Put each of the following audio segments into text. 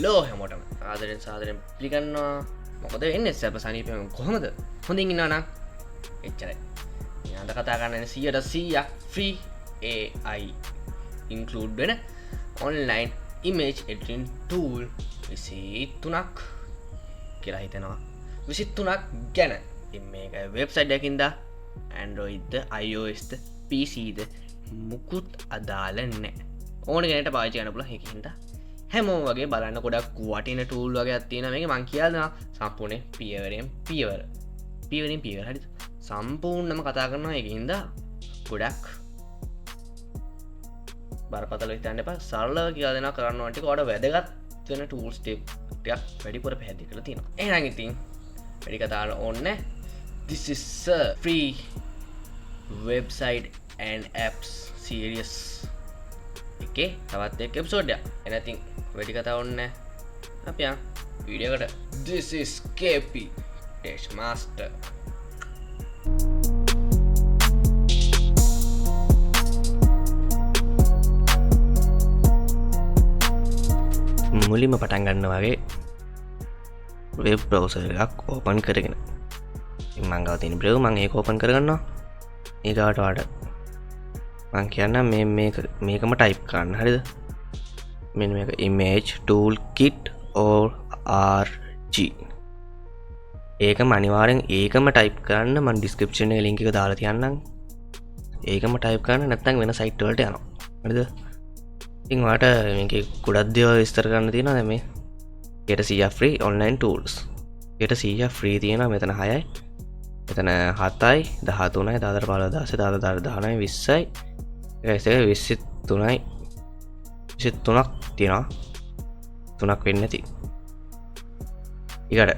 ලෝ හැමෝටම ආදරෙන් සාදරෙන් පිළිගන්නවා. මොකද වෙන්නේ සැප සනීපයෙන් කොහොමද? හොඳින් ඉන්නවා නම් එච්චරයි. අද කතා කරන්නේ 100% free AI include වෙන online image editing tool 23ක් කියලා හිතනවා. 23ක් ගැන. ඉතින් මේක වෙබ්සයිට් එකකින්ද Android ද iOS ද PC ද මුකුත් අදාළ නැහැ. ඕන කෙනෙක්ට පාවිච්චි කරන්න පුළුවන් ඒකින්ද හැමෝම වගේ බලන්න ගොඩක් වටින ටූල් වගේ තියෙනවා මේක. මං කියනවා සම්පූර්ණයෙන් පියවරෙන් පියවර හරිද සම්පූර්ණම කතා කරනවා. ඒකින්ද ගොඩක් බරපතල හිතන්න එපා. සරලව කියලා දෙනවා කරන්න ඕන ටික. ඔයාලට වැදගත් වෙන ටූල්ස් ටිකක් වැඩිපුර පැහැදිලි කරලා තියෙනවා. එහෙනම් ඉතින් වැඩි කතා කරන්න ඕනේ. This is a free website and apps series එකේ තවත් එක් එපිසෝඩ් එකක්. එනතින් වැඩි කතා ඕනේ අපි යන් වීඩියෝ එකට. This is KP Test Master. මුලින්ම පටන් ගන්න වගේ වෙබ් බ්‍රවුසර් එකක් ඕපන් කරගෙන මං ගාව තියෙන බ්‍රව් මං ඒක ඕපන් කරගන්නවා. ඊගාට වඩ මං කියන්න මේකම ටයිප් කරන්න. හරිද? මෙන්න මේක image toolkit org. ඒකම අනිවාර්යෙන් ඒකම ටයිප් කරන්න. මම ඩිස්ක්‍රිප්ෂන් එකේ link එක දාලා තියන්නම්. ඒකම ටයිප් කරන්න නැත්නම් වෙන සයිට් වලට යනවා. හරිද? ඉතින් ඔයාලට මේකේ ගොඩක් දේවල් විස්තර කරන්න තියෙනවා. දැන් මේ 100% free online tools 100% free තියෙනවා. මෙතන 6යි, මෙතන 7යි, 13යි, 14, 15, 16, 19, 20යි. ඒක 23යි 23ක් තියෙනවා. 3ක් වෙන්නේ නැති. ඊකට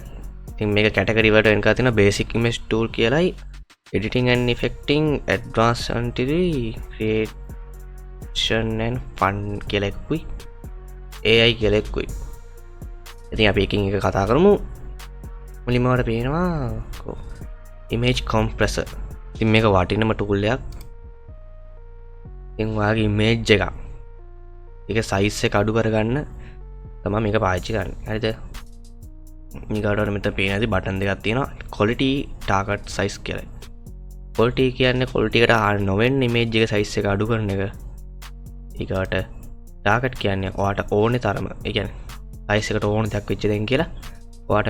ඉතින් මේක කැටගරි වලට වෙන් කරලා තියෙනවා. basic image tool කියලායි, editing and effecting, advanced entity, creation and fun කියලා එකකුයි, AI කියලා එකකුයි. ඉතින් අපි එකින් එක කතා කරමු. මුලින්ම වල පේනවා image compressor. ඉතින් මේක වටිනම tool එකක්. ඉතින් ඔයාගේ image එක ඒක size එක අඩු කරගන්න තමයි මේක පාවිච්චි කරන්නේ. හරිද? ඊගාට මෙතන පේන ඇති බටන් දෙකක් තියෙනවා. quality, target size කියලා. quality කියන්නේ quality එකට හරිය නොවෙන්න image එක size එක අඩු කරන එක. ඊගාට target කියන්නේ ඔයාට ඕනේ තරම. ඒ කියන්නේ size එකට ඕන දෙයක් වෙච්ච දෙයක් කියලා. ඔයාට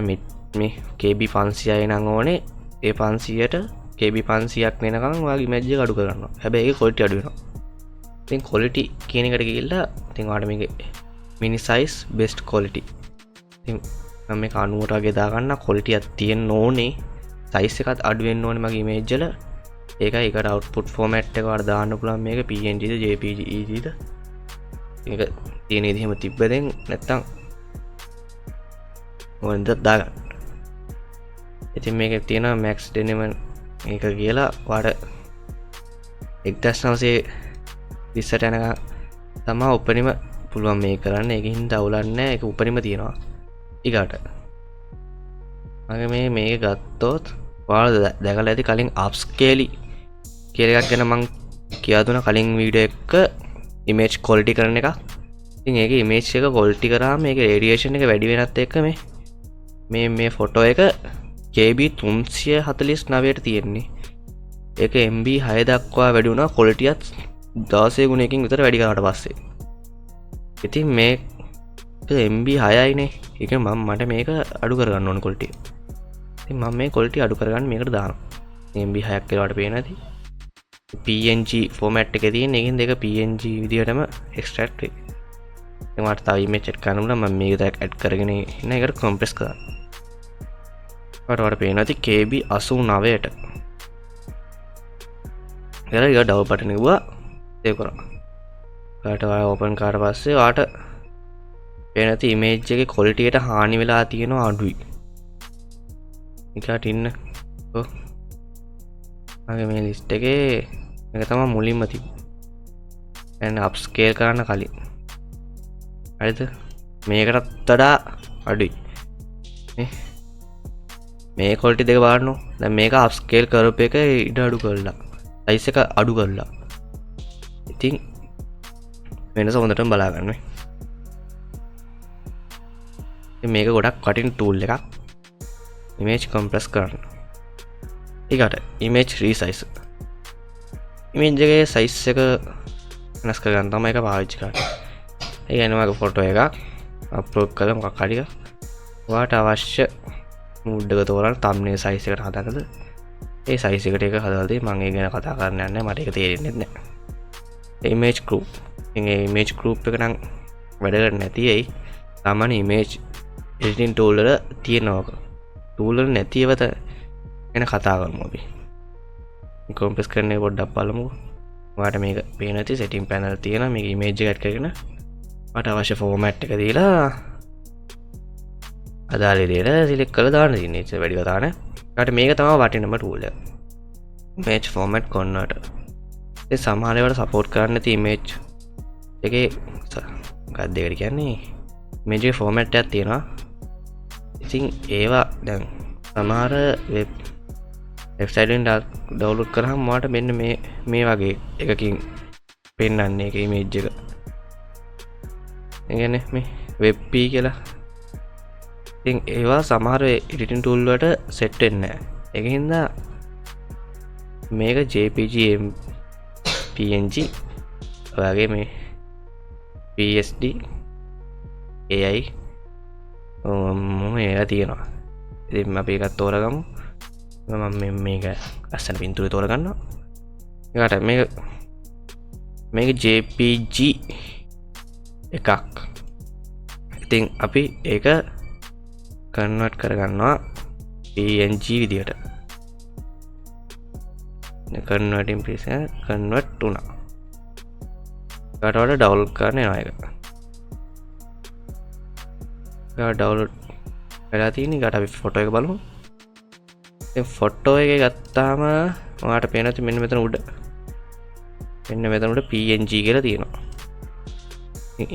මේ KB 500යි නම් ඕනේ. ඒ 500ට KB 500ක් වෙනකන් ඔයාගේ image එක අඩු කරගන්නවා. හැබැයි ඒකේ quality අඩු වෙනවා. ඉතින් quality කියන එකට ගිහිල්ලා ඉතින් ඔයාට මේකේ mini size best quality. ඉතින් මම මේක 90ට වගේ දාගන්න. quality එකක් තියෙන්න ඕනේ. size එකත් අඩු වෙන්න ඕනේ මගේ image වල. ඒකයි ඒකට output format එක වල දාන්න පුළුවන්. මේක PNG ද JPG ද මේක තියෙන විදිහම තිබ්බෙන් නැත්තම් මොකද දාගන්න. ඉතින් මේකේ තියෙනවා max dynamic මේක කියලා ඔයාට 1920ට යනකම් තමයි උපරිම පුළුවන් මේක කරන්න. ඒකින් දවුලක් නැහැ. ඒක උපරිම තියෙනවා. ඊගාට මගේ මේක ගත්තොත් ඔයාලා දැකලා ඇති කලින් upscale කියලා එකක් ගැන මම කියලා දුන්නා කලින් වීඩියෝ එක image quality කරන එක. ඉතින් ඒකේ image එක quality කරාම මේකේ radiation එක වැඩි වෙනත් එක්ක මේ ෆොටෝ එක KB 349ට තියෙන්නේ. ඒක MB 6 දක්වා වැඩි වුණා. quality එකත් 16 ගුණයකින් විතර වැඩි කරාට පස්සේ. ඉතින් මේක MB 6යිනේ. ඒක මට මේක අඩු කරගන්න ඕනේ quality. ඉතින් මම මේ quality අඩු කරගන්න මේකට දානවා. MB 6ක් කියලාට පේන ඇති. PNG format එකේ තියෙන එකෙන් දෙක PNG විදිහටම extract වෙයි. ඉතින් මට තව image එකක් ගන්න උනා. මම මේක දැක් add කරගෙන ඉන්න එකට compress කරනවා. ඔයාලට පේන ඇති KB 89ට. ඊළඟ එක ඩවුන් බටන් එක ගුවා සේව් කරනවා. ඔයාලට ඕපන් කරාට පස්සේ ඔයාලට පේන ඇති image එකේ quality එකට හානි වෙලා තියෙනවා අඩුයි. ඒකට ඉන්න මගේ මේ ලිස්ට් එකේ මේක තමයි මුලින්ම තිබ්බේ. දැන් අප්ස්කේල් කරන්න කලින්. හරිද? මේකටත් වඩා අඩුයි. මේ quality දෙක බලන්න. දැන් මේක අප්ස්කේල් කරපු එක ඉඩ අඩු කරලා. size එක අඩු කරලා. ඉතින් වෙනස හොඳටම බලා ගන්න. මේක ගොඩක් කටින් ටූල් එකක් ඉමේජ් කොම්ප්‍රස් කරන්න ඒකට ඉමේජ් රීසයිස් ඉමේජ්ගේ සයිස් එක වෙනස් කරගන්න තමයි එක පාවිච්චි කරන්නේ ඒ කියන්නේ මගේ ෆොටෝ එකක් අප්ලෝඩ් කළා මොකක් හරි ඔයාට අවශ්‍ය මූඩ් එක තෝරන්න තම්බ්නේල් සයිස් එකට හදන්නද ඒ සයිස් එකට එක හදලා දෙයි මම ඒ ගැන කතා කරන්න යන්නේ මට ඒක තේරෙන්නේ නැහැ ඉමේජ් ගෲප් ඉතින් ඒ ඉමේජ් ගෲප් එක නම් වැඩ කරන්නේ නැති ඇයි සාමාන්‍ය ඉමේජ් එඩිටින් ටූල් වල තියෙනවා ටූල් වල නැති ඒවා ගැන කතා කරමු අපි කොම්ප්‍රෙස් කරන එක පොඩ්ඩක් බලමු ඔයාලට මේක පේන ඇති සෙටින් පැනල් තියෙනවා මේක ඉමේජ් එක ඇඩ් කරගෙන මට අවශ්‍ය ෆෝමැට් එක දීලා අදාළ විදිහට සිලෙක්ට් කරලා දාන්න තියෙන්නේ ඒක වැඩි කතා නැහැ ඊට මේක තමයි වටිනම ටූල් එක ඉමේජ් ෆෝමැට් කන්වර්ටර් ඒ සමහර ඒවාට සපෝට් කරන්න නැති ඉමේජ් එකේ මොකක්ද ඒකට කියන්නේ ඉමේජ් එකේ ෆෝමැට් එකක් තියෙනවා ඉතින් ඒවා දැන් සමහර වෙබ්සයිට් වලින් ඩවුන්ලෝඩ් කරාම ඔයාලට මෙන්න මේ වගේ එකකින් පෙන්වන්නේ ඒක ඉමේජ් එක. ඒ කියන්නේ මේ WebP කියලා. ඉතින් ඒවා සමහර එඩිටින් ටූල් වලට සෙට් වෙන්නේ නැහැ. ඒකින්ද මේක JPG PNG වගේ මේ PSD AI මේක තියෙනවා ඉතින් අපි එකත් තෝරගමු මම මේක ලස්සන පින්තූරය තෝරගන්නවා ඒකට මේක JPG එකක් ඉතින් අපි ඒක කන්වර්ට් කරගන්නවා PNG විදියට කන්වර්ටින් ප්‍රිසෙට් කන්වර්ට් වුණා ඒකට ඩවුන්ලෝඩ් කරන්න එනවා ඒක ඩවුන්ලෝඩ් වෙලා තියෙන එකට අපි ෆොටෝ එක බලමු. දැන් ෆොටෝ එක ගත්තාම ඔයාලට පේනවා මෙන්න මෙතන උඩ. මෙන්න මෙතන උඩ PNG කියලා තියෙනවා.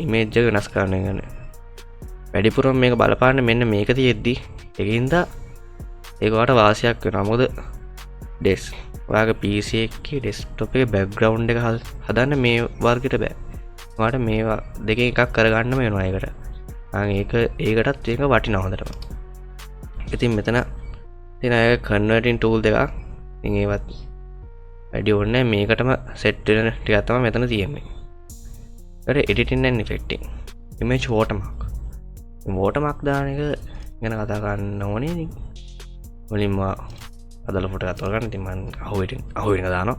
ඉමේජ් එක වෙනස් කරන්න ගන්නේ. වැඩිපුරම මේක බලපාන්නේ මෙන්න මේක තියෙද්දි ඒකින්ද ඒක ඔයාලට වාසියක් වෙනවා. මොකද ඔයාගේ PC එකේ ඩෙස්ක්ටොප් එකේ බෑග්ග්‍රවුන්ඩ් එක හදන්න මේ වර්ගයට බෑ. ඔයාලට මේවා දෙකෙන් එකක් කරගන්නම වෙනවා ඒකට. ඒකටත් ඒක වටිනවා හොඳටම. ඉතින් මෙතන තියෙන අය කන්වර්ටින් ටූල් දෙකක්. ඉතින් ඒවත් වැඩි ඕනේ මේකටම සෙට් වෙන ටිකක් තමයි මෙතන තියෙන්නේ. ඊට editing and effecting. image watermark. watermark දාන එක ගැන කතා කරන්න ඕනේ. ඉතින් මුලින්ම අදලා ෆොටෝ එකක් තෝරගන්න. ඉතින් මම අහුවෙන දානවා.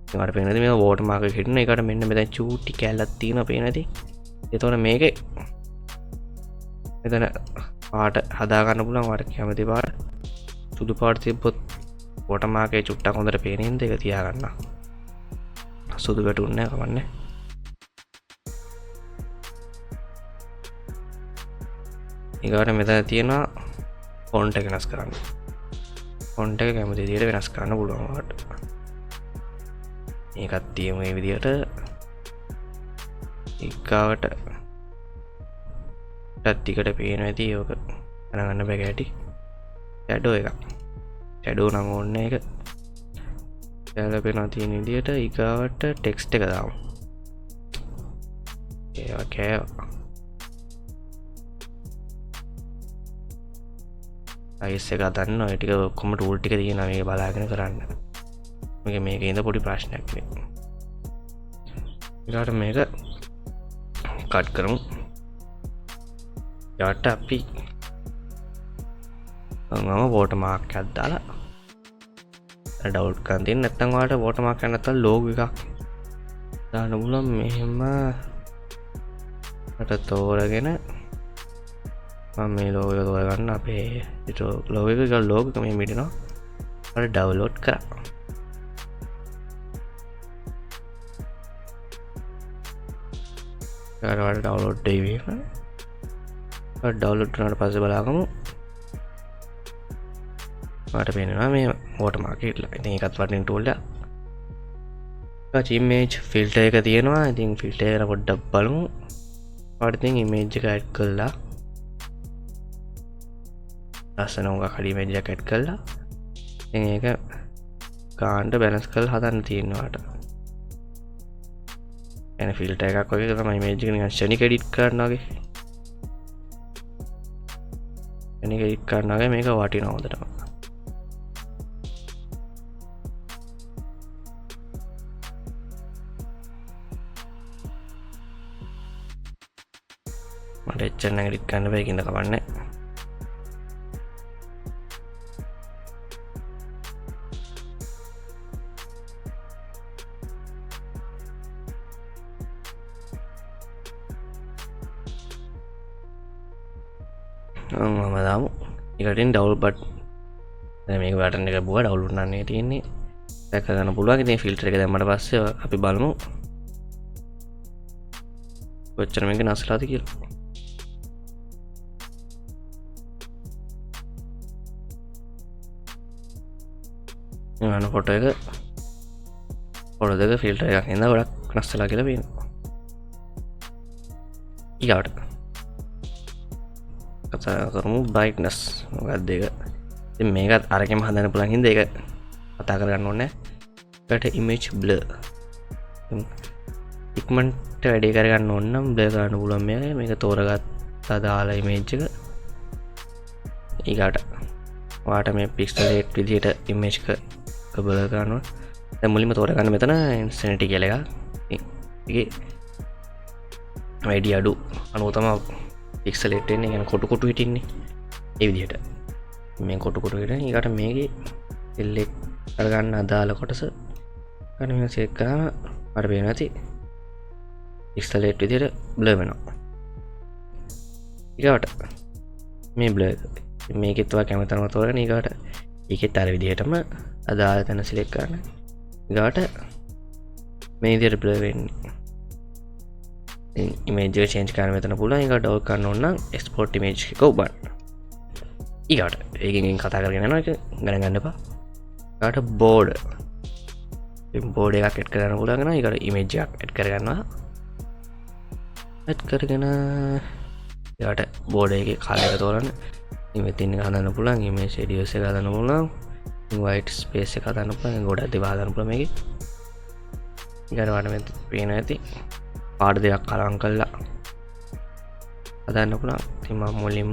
ඉතින් මට පේනද මේ watermark එක හිටින එකට මෙන්න මෙතන චූටි කැලක් තියෙනවා පේන ඇති. ඒතකොට මේකේ මෙතන පාට හදාගන්න පුළුවන් වට කැමති පාට සුදු පාට තිබ්බොත් watermark එක චුට්ටක් හොඳට පේන හින්දා ඒක තියාගන්න සුදු වැටුන්නේ නැහැ කවන්නේ ඊගාට මෙතන තියෙනවා ෆොන්ට් එක වෙනස් කරන්න ෆොන්ට් එක කැමති විදිහට වෙනස් කරන්න පුළුවන් වට මේකත් තියමු මේ විදිහට ඊගාවට ටිකට පේන ඇති ඕක ගන්න බැ ඇටි ෂැඩෝ එකක් ෂැඩෝ නම් ඕන්න එක පැලපෙනවා තියෙන විදියට ඊගාවට ටෙක්ස්ට් එක දාමු ඒවා කෑවා සයිස් එක ගන්න ඔය ටික ඔක්කොම ටූල් ටික තියෙනවා මේක බලාගෙන කරන්න මේකේ ඉඳ පොඩි ප්‍රශ්නයක් නේ ඊට මේක කට් කරමු යට අපි මම watermark එකක් දාලා ඩවුන්ලෝඩ් කරන් දෙන්න නැත්නම් ඔයාලට watermark එකක් නැත්නම් logo එකක් දාන්න පුළුවන් මෙහෙම අට තෝරගෙන මම මේ logo එක තෝරගන්න අපේ logo එක මේ මිඩිනවා ඔයාලා ඩවුන්ලෝඩ් කරා ඔයාලා ඩවුන්ලෝඩ් දෙවි ඩවුන්ලෝඩ් කරනාට පස්සේ බලාගමු මට පේනවා මේ watermark එක ඉట్లా. ඉතින් ඒකත් වටින ටූල් එකක්. ඊට image filter එක තියෙනවා. ඉතින් filter එක පොඩ්ඩක් බලමු. ඔයාලට ඉතින් image එක add කළා. ලස්සන උගක් හරි image එකක් add කළා. ඉතින් ඒක ගානට balance කරලා හදන්න තියෙනවා වට. එන filter එකක් වගේ තමයි image එක නිකන් ශනික edit කරනවා වගේ. එනික එඩිට් කරනගේ මේක වටිනවා හොඳටම. මට එච්චර නම් එඩිට් කරන්න බෑ කින්ද කවන්නේ. මම දාමු එකටින් ඩවල් බට් මේක බටන් එක බුව ඩවුලුන්නන්නේ තියෙන්නේ දැකගන්න පුළුවන්. ඉතින් ෆිල්ටර් එක දැම්මට පස්සේ අපි බලමු කොච්චර මේක නස්සලාද කියලා. යන ෆොටෝ එක ෆොටෝ දෙක ෆිල්ටර් එකක් ඉඳලා ගොඩක් නස්සලා කියලා පේනවා. ඊගාට කතා කරමු බ්‍රයිට්නස් මොකක්ද එක. ඉතින් මේකත් අරගෙම හදන්න පුළුවන් හින්දා ඒක කතා කරගන්න ඕනේ. ඒකට ඉමේජ් බ්ලර් ඉක්මනට වැඩේ කරගන්න ඕන නම් බ්ලර් කරන්න පුළුවන් මේක තෝරගත්තා දාලා ඉමේජ් එක. ඊගාට ඔයාට මේ පික්සල් 8 විදිහට ඉමේජ් එක බ්ලර් කරන්න ඕන. දැන් මුලින්ම තෝරගන්න මෙතන ඉන්සෙන්සිටිවිටි කියලා එකක්. ඒකේ වැඩි අඩු අනුව තමයි පික්සල් 8 එන්නේ. يعني කොටු කොටු හිටින්නේ ඒ විදිහට. මේ කොටු කොටු හිටින ඊකට මේකේ select කරගන්න අදාළ කොටස ගන්න මේක select කරාම අපිට පේනවා ඇති පික්සල් 8 විදිහට blur වෙනවා. ඊකට මේ blur මේකෙත් ඔයා කැමතිම තෝරගෙන ඊකට ඒකෙත් අර විදිහටම අදාළ තැන select කරන්න. ඊකට මේ විදිහට blur වෙන්නේ. ඉමේජ් එක චේන්ජ් කරන්න මෙතන පුළුවන්. ඒක ඩවුන්ලෝඩ් කරන්න ඕන නම් එක්ස්පෝර්ට් ඉමේජ් එක ඔබන්න. ඊකට ඒකෙන් කතා කරගෙන යනවා. ඒක ගණන් ගන්න එපා. ඊකට බෝඩර් බෝඩර් එකක් ඇඩ් කරන්න පුළුවන් වෙනවා. ඊකට ඉමේජ් එකක් ඇඩ් කරගන්නවා. ඇඩ් කරගෙන ඊකට බෝඩර් එකේ කලර් එක තෝරන්න. ඉමේජ් එක හදන්න පුළුවන්. ඉමේජ් රේඩියස් එක හදන්න පුළුවන්. වයිට් ස්පේස් එක හදන්න පුළුවන්. ගොඩක් දේවල් හදන්න පුළුවන් මේකේ. ඊකට වඩ මෙතන පේනවා ඇති පාට දෙයක් කලං කල්ලා හදන්න පුළා. තිම මුලින්ම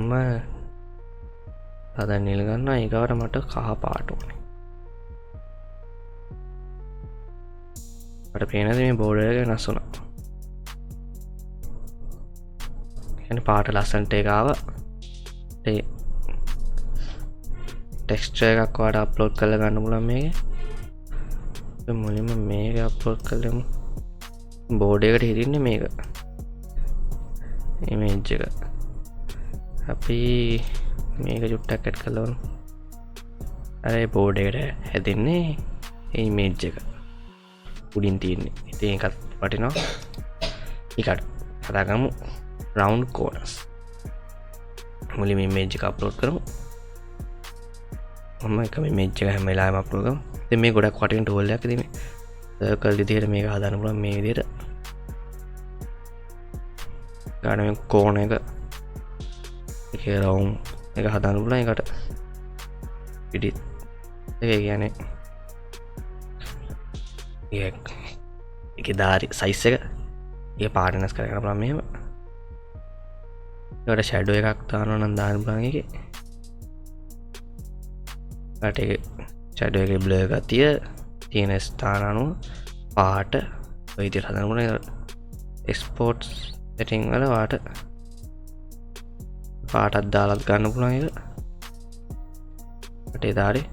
හදන්න නිල් ගන්න. ඒකට මට කහ පාට ඕනේ. මට පේනද මේ බෝඩර් එක වෙනස් වුණා. يعني පාට ලස්සනට ඒක ආවා. ඒ ටෙක්ස්චර් එකක් ඔයාලට අප්ලෝඩ් කරලා ගන්න පුළුවන් මේකේ. මුලින්ම මේක අප්ලෝඩ් කරලමු. බෝඩ් එකට හිටින්නේ මේක ඉමේජ් එක. අපි මේක චුට්ටක් ඇඩ් කරලා බලමු. අර බෝඩ් එකට හැදෙන්නේ මේ ඉමේජ් එක උඩින් තියෙන්නේ. ඉතින් ඒකත් වටිනවා. ඊකට කතා කරමු රවුන්ඩ් කෝනර්ස්. මුලින්ම ඉමේජ් එක අප්ලෝඩ් කරමු. මම එක ඉමේජ් එක හැම වෙලාවෙම අප්ලෝඩ් කරමු. ඉතින් මේ ගොඩක් වටින ටූල් එකක්. ඉතින් සර්කල් විදිහට මේක හදන්න පුළුවන් මේ විදිහට. ගන්න මේ කෝණ එක ඒකේ රවුම් එක හදන්න පුළුවන්. ඒකට පිටි ඒක කියන්නේ ඒකේ දාරි සයිස් එක ඒක පාට වෙනස් කරගන්න පුළුවන් මෙහෙම. ඒකට ෂැඩෝ එකක් දානවා නම් දාන්න පුළුවන් ඒකේ. ඊට ඒක ෂැඩෝ එකේ බ්ලර් ගතිය තියෙන ස්ථාන අනුව පාට ඔය විදිහට හදන්න පුළුවන්. එක්ස්පෝර්ට් සෙටින් වල වාට පාටක් දාලා ගන්න පුළුවන් ඒක. ඒ දාරේ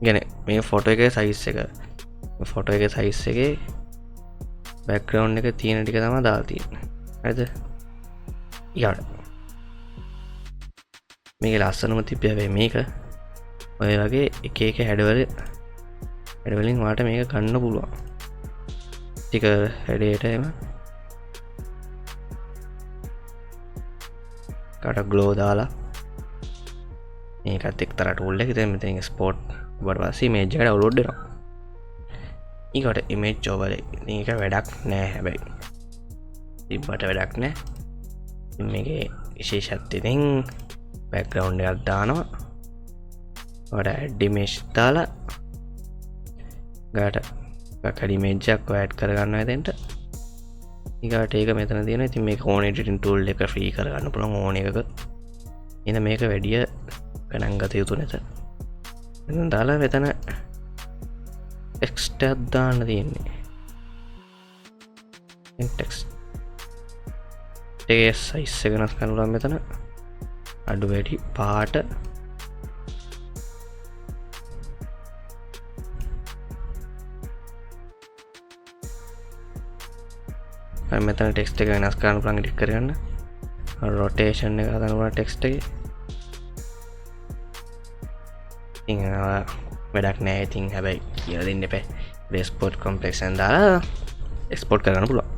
يعني මේ ෆොටෝ එකේ සයිස් එක ෆොටෝ එකේ සයිස් එකේ බෑග්ග්‍රවුන්ඩ් එක තියෙන ටික තමයි දාලා තියෙන්නේ. හරිද? ඊට මේක ලස්සනම තිබ්බ හැබැයි මේක ඔය වගේ එක එක හැඩවලින් වාට මේක ගන්න පුළුවන්. ටික හැඩයට එම කට ග්ලෝ දාලා මේකත් එක්තරා ටූල් එකක්. ඉතින් මෙතන එක්ස්පෝර්ට් වට පස්සේ ඉමේජ් එක ඩවුන්ලෝඩ් වෙනවා. ඊකට ඉමේජ් ඕවර්ලේ. මේක වැඩක් නෑ හැබැයි. තිබ්බට වැඩක් නෑ. මේකේ විශේෂත්වය ඉතින් බෑග්ග්‍රවුන්ඩ් එකක් දානවා. ඔයාට ඇඩ් ඉමේජ් දාලා ගාට කඩ ඉමේජ් එකක් ඔයා ඇඩ් කරගන්නවා එතෙන්ට. ඊගාට ඒක මෙතන තියෙනවා. ඉතින් මේක ඕන එඩිටින් ටූල් එක ෆ්‍රී කරගන්න පුළුවන් ඕන එකක. එන මේක වැඩිය ගණන් ගත යුතු නැත. දාලා මෙතන ටෙක්ස්ට් එකක් දාන්න තියෙන්නේ. ටෙක්ස්ට් එකේ සයිස් එක වෙනස් කරන්න පුළුවන් මෙතන. අඩු වැඩි පාට මෙතන ටෙක්ස්ට් එක වෙනස් කරන්න පුළුවන් ක්ලික් කරගන්න. රොටේෂන් එක හදන්න පුළුවන් ටෙක්ස්ට් එකේ. ඉතින් වැඩක් නෑ. ඉතින් හැබැයි කියලා දෙන්න එපා. එක්ස්පෝර්ට් කොම්ප්ලෙක්ස් එකෙන් දාලා එක්ස්පෝර්ට් කරගන්න පුළුවන්.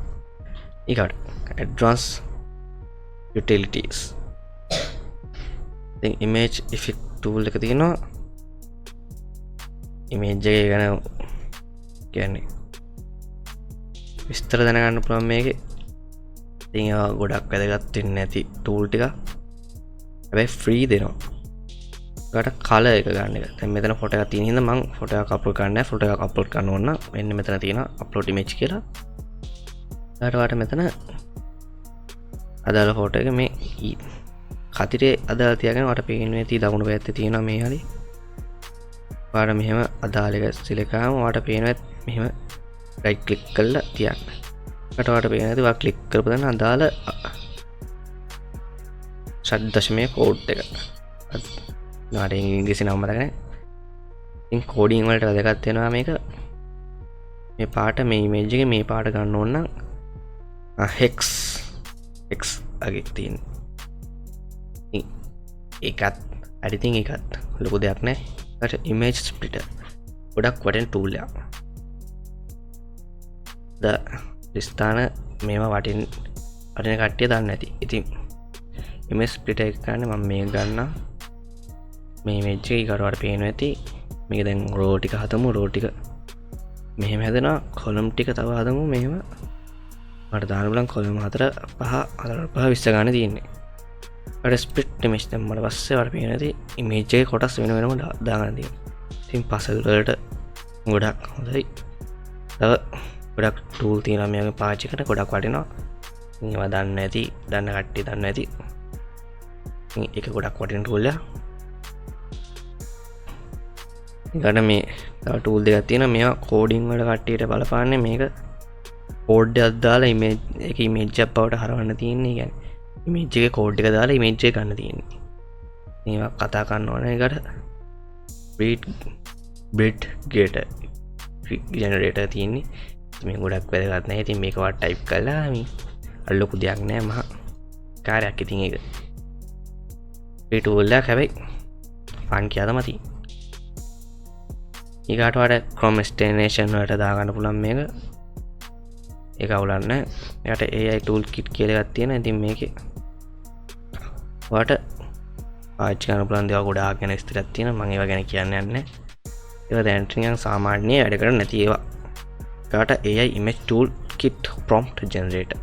ඊකට advanced utilities. ඉතින් image effect tool එක තියෙනවා. image එක ගැන කියන්නේ විස්තර දැනගන්න පුළුවන් මේකේ. ඉතින් ඒවා ගොඩක් වැදගත් වෙන්නේ නැති tool ටික. හැබැයි free දෙනවා. ඒකට කලර් එක ගන්න එක. දැන් මෙතන ෆොටෝ එකක් තියෙන හින්දා මම ෆොටෝ එකක් අප්ලෝඩ් කරන්න නැහැ. ෆොටෝ එකක් අප්ලෝඩ් කරන්න ඕන නම් මෙන්න මෙතන තියෙනවා අප්ලෝඩ් ඉමේජ් කියලා. ඊට වාට මෙතන අදාළ ෆොටෝ එක මේ කතිරේ අදාළ තියාගෙන වට පේන්නේ නැති දකුණු පැත්තේ තියෙනවා මේ හරි. වාට මෙහෙම අදාළ එක සිලෙක්ට් කරාම වාට පේනවා මෙහෙම රයිට් ක්ලික් කරලා තියන්න. ඊට වාට පේන්නේ නැති වා ක්ලික් කරපු දැන් අදාළ ශබ්දශමයේ කෝඩ් එක. නාට ඉංග්‍රීසි නම මතක නැහැ. ඉතින් කෝඩින් වලට වැදගත් වෙනවා මේක. මේ පාට මේ ඉමේජ් එකේ මේ පාට ගන්න ඕන නම් hex අගේ තියෙන. ඒකත් අඩිතින් ඒකත් ලොකු දෙයක් නෑ. ඊට image splitter ගොඩක් වටින tool එකක්. ස්ථාන මේවා වටින කට්ටිය දන්නේ නැති. ඉතින් image splitter එක ගන්න මම මේක ගන්නවා. මේ image එක ඊකට පේනවා ඇති. මේක දැන් row ටික හදමු. row ටික මෙහෙම හැදෙනවා. column ටික තව හදමු මෙහෙම. මට දාන්න බලන් column 4 5 20 ගන්න තියෙන්නේ. අර split image දැම්මම පස්සේ වල පේනවා ඇති image එකේ කොටස් වෙන වෙනම දාගන්න තියෙනවා. ඉතින් puzzle වලට ගොඩක් හොඳයි. තව ගොඩක් tool තියෙනවා මේක පාවිච්චි කරන ගොඩක් වටිනවා. මේවා දන්නේ නැති දන්න කට්ටිය දන්නේ නැති. ඒක ගොඩක් වටින tool එකක්. ඊට මේ තව tool දෙකක් තියෙනවා. මේවා coding වල කට්ටියට බලපාන්නේ මේක code එකක් දාලා image එක image එකක් බවට හරවන්න තියෙන්නේ. කියන්නේ image එකේ code එක දාලා image එක ගන්න තියෙන්නේ. මේවා කතා කරන්න ඕන එකට bit getter generator තියෙන්නේ. මේ ගොඩක් වැදගත් නැහැ. ඉතින් මේක වා type කරලා මේ අලුකු දෙයක් නෑ මහා කාර්යයක්. ඉතින් ඒක ඒ tool එක හැබැයි ෆන් කියලා තමයි තියෙන්නේ. ඊගාට වඩා Chrome extension වලට දාගන්න පුළුවන් මේක. ඒක අවුලක් නැහැ. එයාට AI tool kit කියලා එකක් තියෙනවා. ඉතින් මේකේ වාට පාවිච්චි කරන්න පුළුවන් දේවල් ගොඩාක් ගැන විස්තරයක් තියෙනවා. මම ඒවා ගැන කියන්න යන්නේ නැහැ. ඒවා දැනට නිකන් සාමාන්‍ය වැඩ කරන්නේ නැති ඒවා. ඒකට AI image tool kit prompt generator.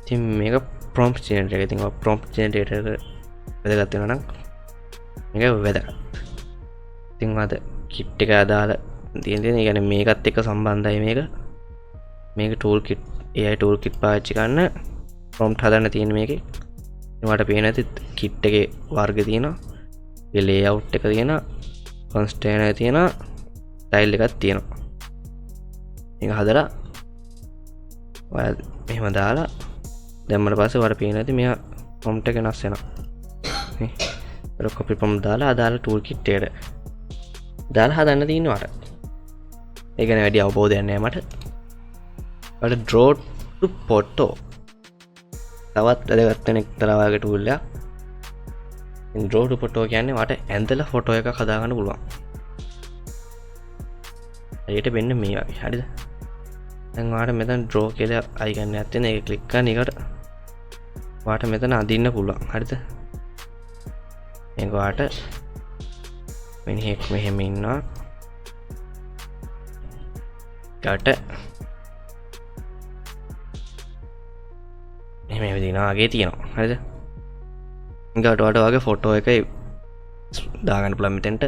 ඉතින් මේක prompt generator එක. ඉතින් prompt generator එක වැදගත් වෙනවා නම් මේක වැදගත්. ඉතින් අද kit එක අදාළ තියෙන දේ කියන්නේ මේකත් එක්ක සම්බන්ධයි මේක. මේක tool kit AI tool kit පාවිච්චි කරන්න prompt හදන්න තියෙන මේකේ. ඒවට පේන ඇති kit එකේ වර්ග තියෙනවා. ඒ layout එක තියෙනවා. constraint තියෙනවා. style එකක් තියෙනවා. මේක හදලා ඔය මෙහෙම දාලා දැම්මම පස්සේ ඔයාලට පේන ඇති මෙයා prompt එක වෙනස් වෙනවා. නේ. ඒක copy prompt දාලා අදාළ tool kit එකට දාලා හදන්න තියෙනවා අර. ඒ ගැන වැඩි අවබෝධයක් නැහැ මට. අර draw to photo තවත් වැදගත් වෙන එක්තරා වගේ tool එකක්. ඉතින් draw to photo කියන්නේ වට ඇඳලා ෆොටෝ එකක් හදාගන්න පුළුවන්. හරියට වෙන්න මේ වගේ. හරිද? දැන් ඔයාලට මෙතන draw කියලා icon එකක් තියෙන. ඒක ක්ලික් කරන එකට ඔයාලට මෙතන අදින්න පුළුවන්. හරිද? මේක ඔයාලට මිනිහෙක් මෙහෙම ඉන්නවා. කට මෙහෙම විදිහනවා වගේ තියෙනවා. හරිද? ඊට වඩා ෆොටෝ එක දාගන්න පුළුවන් මෙතෙන්ට.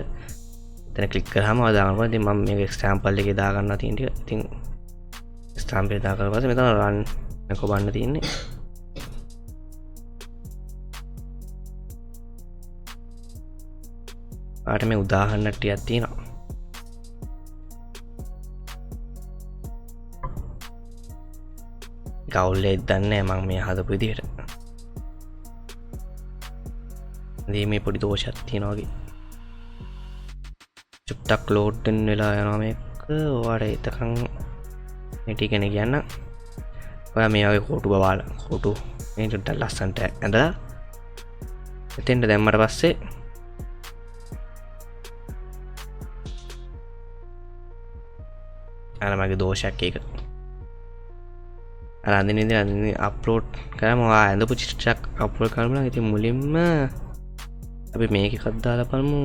එතන ක්ලික් කරාම ඔය දාගන්න පුළුවන්. ඉතින් මම මේක එක්සැම්පල් එකේ දාගන්නවා තියෙන ටික. ඉතින් එක්සැම්පල් එක දාගන්න පස්සේ මෙතන run එක කොබන්න තියෙන්නේ. ආට මේ උදාහරණ ටිකක් තියෙනවා. ගවුල්ලේ දන්නේ මම මේ හදපු විදිහට. මේ පොඩි දෝෂයක් තියෙනවා වගේ. චුට්ටක් ලෝඩ් වෙන වෙලා යනවා මේක. ඔයාලට එතකන් මේ ටික ගැන කියන්න. ඔයා මේ වගේ කොටු බවාලා කොටු මේ චුට්ටක් ලස්සන්ට ඇඳලා එතෙන්ට දැම්මට පස්සේ අර මගේ දෝෂයක් ඒක. අර අඳින්න අප්ලෝඩ් කරාම ඔයා ඇඳපු චිත්‍රයක් අප්ලෝඩ් කරන්න නම් ඉතින් මුලින්ම අපි මේක එකක් දාලා බලමු.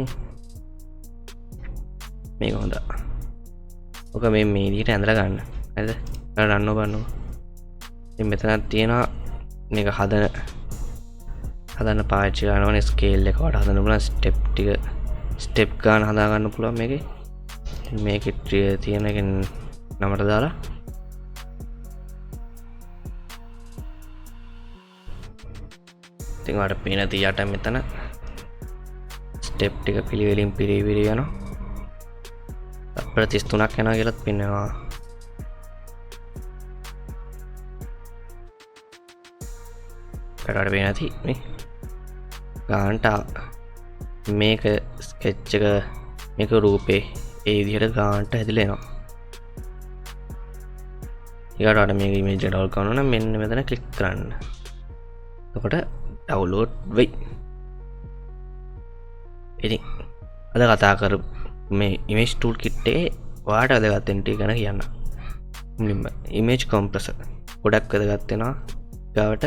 මේක හොඳයි. ඔක මේ විදිහට ඇඳලා ගන්න. හරිද? අර රන්න බලන්න. ඉතින් මෙතනක් තියෙනවා මේක හදන්න පාවිච්චි කරනවනේ ස්කේල් එක වලට හදන්න පුළුවන් ස්ටෙප් ගන්න හදා ගන්න පුළුවන් මේකේ. මේකේ තියෙන එක නමට දාලා ඉතින් ඔයාලට පේන තියට මෙතන ස්ටෙප් ටික පිළිවෙලින් පිළිවිලි යනවා. තත්පර 33ක් යනවා කියලාත් පෙන්නනවා. කරාට පේන ඇති මේ ගානට මේක ස්කෙච් එක මේක රූපේ ඒ විදිහට ගානට හැදිලා එනවා. ඊට වඩා මේක ඉමේජ් එක ඩවුන්ලෝඩ් කරනවා නම් මෙන්න මෙතන ක්ලික් කරන්න. එතකොට ඩවුන්ලෝඩ් වෙයි. ඉතින් අද කතා කරපු මේ ඉමේජ් ටූල් කිට් එකේ ඔයාලට වැදගත් වෙන ටික ගැන කියන්න. මුලින්ම ඉමේජ් කොම්ප්‍රෙසර් ගොඩක් වැදගත් වෙනවා. ඊගාවට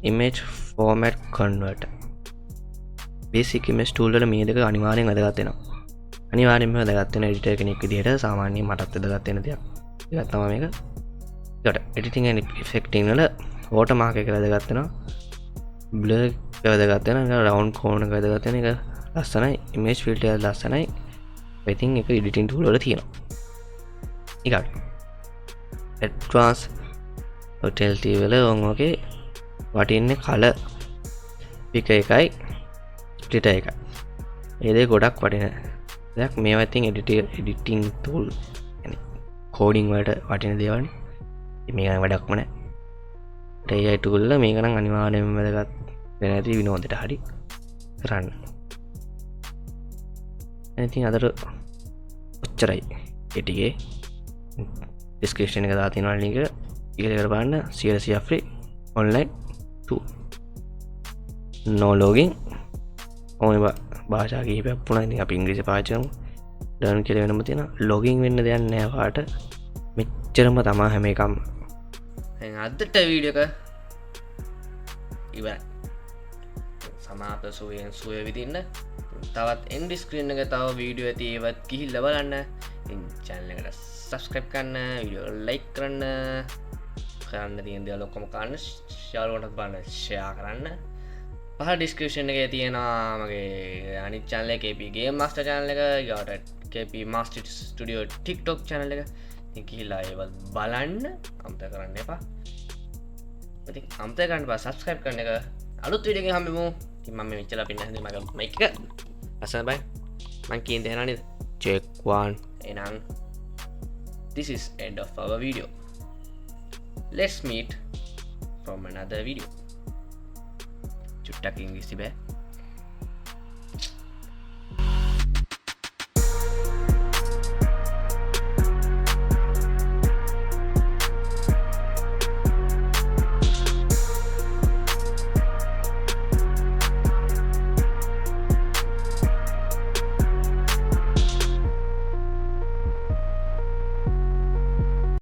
image format converter. Basic image tool වල මේ දෙක අනිවාර්යෙන් වැදගත් වෙනවා. අනිවාර්යෙන්ම වැදගත් වෙන එඩිටර් කෙනෙක් විදිහට සාමාන්‍යයෙන් මටත් වැදගත් වෙන දෙයක්. ඒක තමයි මේක. ඊට එඩිටින් ඇන්ඩ් ඉෆෙක්ටිං වල වෝටර්මාර්ක් එක වැදගත් වෙනවා. බ්ලර් එක වැදගත් වෙනවා. රවුන්ඩ් කෝන් එක වැදගත් වෙන එක ලස්සනයි. ඉමේජ් ෆිල්ටර් එක ලස්සනයි. ඉතින් ඒක එඩිටින් ටූල් වල තියෙනවා. ඊගොල්ලෝ ඇඩ්වාන්ස් හොටෙල් ටී වල ඔන්ගේ වටින්නේ කලර් පික එකයි ස්ප්ලිටර් එකයි. ඒ දෙක ගොඩක් වටින දෙයක්. මේවා ඉතින් එඩිටින් ටූල් يعني කෝඩින් වලට වටින දේවල් නේ. මේක නම් වැඩක්ම නැහැ. AI ටූල් වල මේක නම් අනිවාර්යයෙන්ම වැදගත් වෙන ඇති විනෝදෙට හරි කරන්න. ඉතින් අදට ඔච්චරයි. ඒ ටිකේ ඩිස්ක්‍රිප්ෂන් එක දාලා තියෙනවා ලින්ක් එක. ඉහළට බලන්න 100% free online tool. no login. ඕනේ භාෂා කිහිපයක් වුණා. ඉතින් අපි ඉංග්‍රීසි පාවිච්චි කරමු. learn කියලා වෙනම තියෙනවා. login වෙන්න දෙයක් නැහැ වාට. මෙච්චරම තමයි හැම එකම. දැන් අදට වීඩියෝ එක ඉවරයි. සමාප්ත සුවයෙන් සුවය විදින්න. තවත් එන්ඩ් ස්ක්‍රීන් එක තව වීඩියෝ ඇති ඒවත් ගිහිල්ලා බලන්න. ඉතින් channel එකට subscribe කරන්න, වීඩියෝ like කරන්න තියෙන දේවල් ඔක්කොම කරන්න, යාළුවන්ටත් බලන්න share කරන්න. පහ ඩිස්ක්‍රිප්ෂන් එකේ තියෙනවා මගේ අනිත් channel එක KP Game Master channel එක, ඊට KP Master Studio TikTok channel එක. ඉතින් ගිහිල්ලා ඒවත් බලන්න අමතක කරන්න එපා. ඉතින් අමතක කරන්න එපා subscribe කරන එක. අලුත් වීඩියෝ එකකින් හම්බෙමු. ඉතින් මම මෙච්චර පින්න හැදේ මගේ මයික් එක. අසන බයි. මං කියන දේ නේද? check 1. එහෙනම් this is end of our video. Let's meet from another video. චුට්ටක් ඉංග්‍රීසි බෑ.